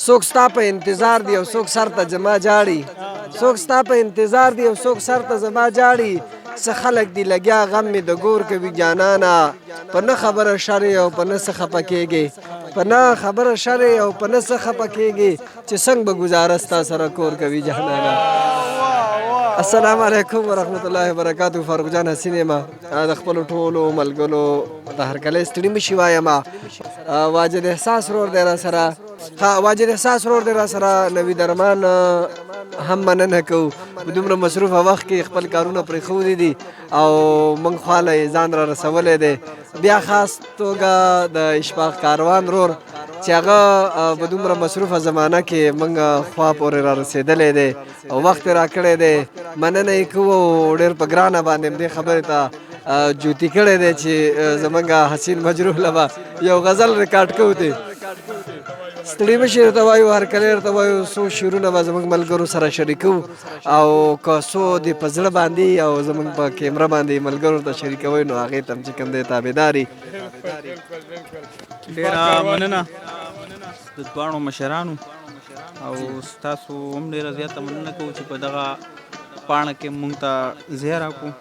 څوک ستا په انتظار دی او څوک سر ته زما جاړي څوک ستا په انتظار دی او څوک سر ته زما جاړي څه خلک دي لګیا غم مې د ګور کوي جانانا په نه خبره شر او په نه څه خفه کېږي په نه خبره شر او په نه څه خفه کېږي چې څنګه به ګزاره ستا سره کور کوي جانانا. السلام علیکم ورحمت الله وبرکاتو. فاروق جان حسین یم د خپلو ټولو ملګرو د هرکلی ستړي مه شي وایم واجد احساس ورور دی راسره واجد احساس ورور دی راسره نوید ارمان هم مننه کوو په دومره مصروفه وخت کې خپل کارونه پرېښودي دي او موږ خواله یې ځان را رسولی دی. بیا خاص توګه د اشفاق کاروان ورور چې هغه په دومره مصروفه زمانه کې موږ خوا پورې را رسېدلی دی او وخت یې راکړی دی. مننه یې کوو او ډېر په ګرانه باندې همدې خبرې ته جوتي کړی دی چې زموږ حسین مجروح له به یو غزل ریکارډ کوو دی. ستړي مه شئ ورته وایو هرکلی ورته وایو څو شعرونه به زموږ ملګرو سره شریکو او که څو دې په زړه باندې او زموږ په کیمره باندې ملګرو ته شریکوئ نو هغې ته هم چې کوم دی تابعداري. ډېره مننه د دواړو مشرانو او ستاسو هم ډېره زیاته مننه کوو چې په دغه پاڼه کې مونږ ته ځای راکړو.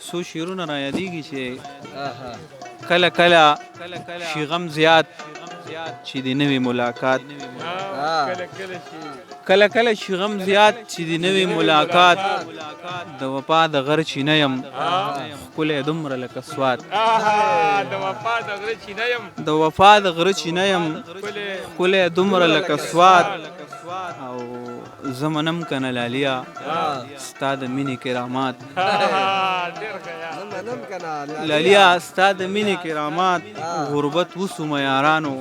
څو شعرونه را یادېږي چې کله کله شي غم زیات چې د نوې ملاقات کله کله شي غم زیات چې د نوې ملاقات د وفا د غر چینه یم ښکلی دومره لکه سوات د وفا د غره چینه یم ښکلی دومره لکه سوات او زه منم که نه لالیا ستا د مینې کرامات لالیا ستا د مینې کرامات غربت وسومه یارانو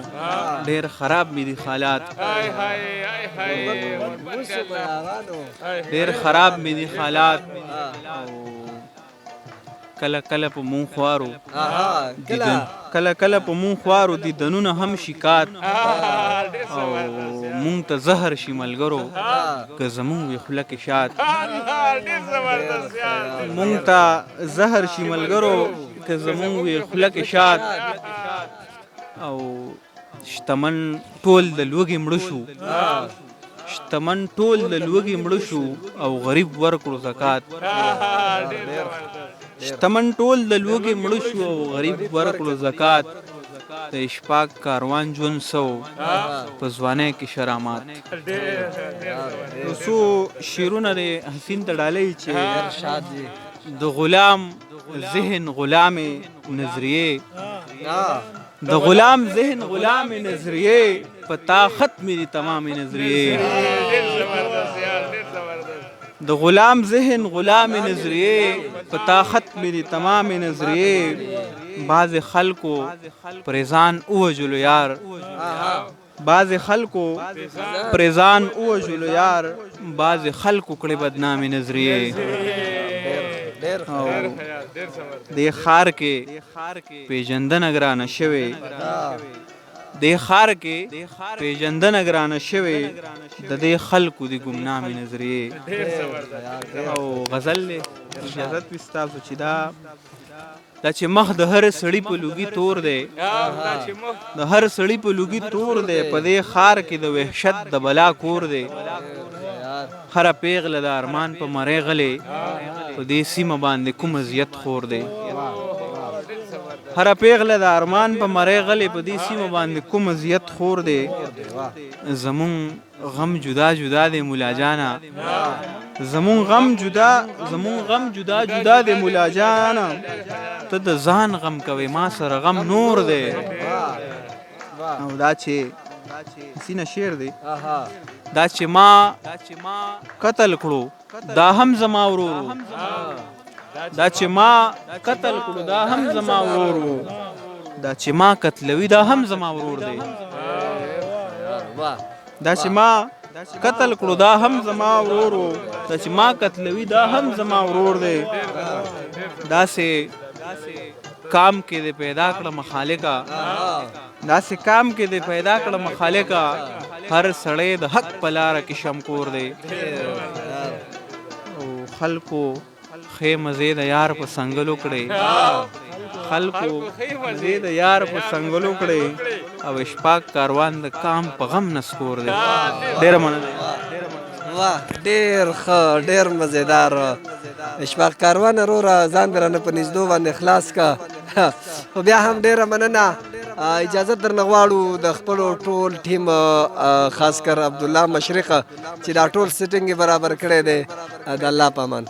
ډېر خراب مې دي حالات ډېر خراب مې دي حالات کله کله په مون خوارو کله کله په مون خوارو دیدنونه هم شکات او مونږ ته زهر شي ملګرو که زمونږ وي خوله کې شات مونږ ته زهر شي ملګرو که زمونږ وي خوله کې شات او شتمن ټول د لوږې مړه شو شتمن ټول د لوږې مړه شو او غریب ورکړو زکات شتمن ټول د لوږې مړه شو او غریب ورکړو زکات د اشفاق کاروان ژوند سو په ځوانۍ کې شرامات. څو شعرونه د حسین ته ډالۍ چې د غلام ذهن غلام نظریې د غلام ذهن غلام نظریې په طاقت میری تمام نظریې د غلام ذهن غلام نظریې په طاقت میری تمام نظریې بعض خلکو پریزان اوجلو یار بعض خلکو پریزان اوجلو یار بعض خلکو کړي بدنامي نظریې دې خار کې پیژندنه ګرانه شوې دې خار کې پیژندنه ګرانه شوې د دې خلکو د ګمنامي نظریې او غزل اجازت وي ستاسو چې دا چې مخ د هر سړي په لوګي تور دی د هر سړي په لوګي تور دی په دې خار کې د وحشت د بلا کور دی هره پیغله د ارمان په مرۍ غلې په دې سیمه باندې کوم اذیت خور دی هره پیغله د ارمان په مرۍ غلې په دې سیمه باندې کوم اذیت خور دی زمون غم جدا جدا دی مولا جانا زمون غم جدا جدا دی مولا جانا ته د ځان غم کوي ما سره غم نور دی او دا چې سینه شعر دی دا چې ما قتل کړو دا هم زما ورور دا چې ما قتل کړو دا هم زما ورور دا چې ما قتلوي دا هم زما ورور دی دا چې ما قتل کړو دا هم زما ورور دا چې ما قتلوي دا هم زما ورور دی داسې کام کې دې پیدا کړه مخالقه داسې کام کې دې پیدا کړه مخالقه هر سړی د حق په لاره کې شمکور دی او خلکو خې مزې د یار په سنګلو کړې خلکو مزې د یار په سنګلو کړې او اشفاق کاروان د کام په غم نسکور دی. ډېره مننه. واه ډېر ښه ډېر مزېدار اشفاق کاروان وروره ځان دې رانه په نږدو باندې خلاص که خو بیا هم ډېره مننه. اجازه درنه غواړو د خپلو ټول ټیم خاص کر عبدالله مشرق چې دا ټول سیټینګ یې برابر کړی دی. د الله په امان.